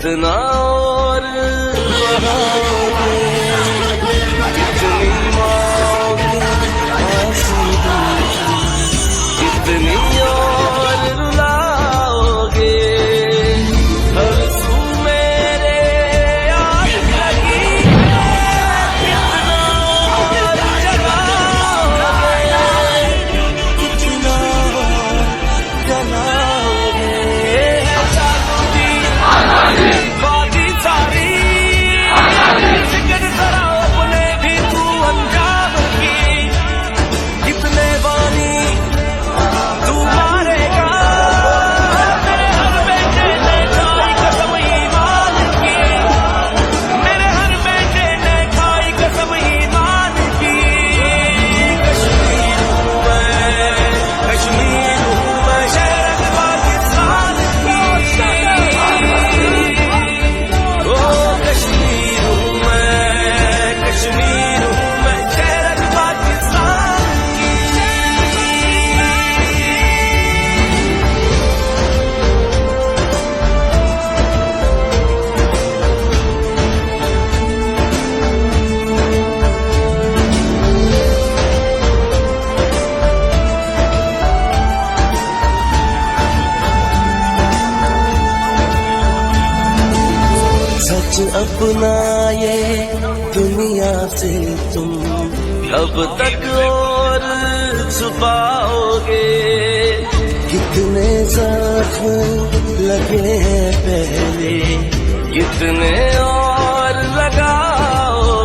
कितना और बढ़ाओगे, कितनी मौत आंसू कितनी और रुलाओगे। हर सू मेरे आग लगी है, कितना और जलाओगे, कितना और जलाओगे। बाकी सारी जिक्र करा अपने भी तू अंजाम की, कितने बारी तू मारेगा मेरे हर बेटे ने खाई कसम ईमान की, मेरे हर बेटे ने खाई कसम ईमान की। कश्मीर हूँ मैं, कश्मीर हूँ मैं, शेर पाकिस्तान की। ओ कश्मीर हूँ मैं, कश्मीर हूँ मैं, शेर पाकिस्तान की। सच अपना ये दुनिया से तुम कब तक और छुपाओगे, कितने जख्म लगे हैं पहले, कितने और लगाओगे।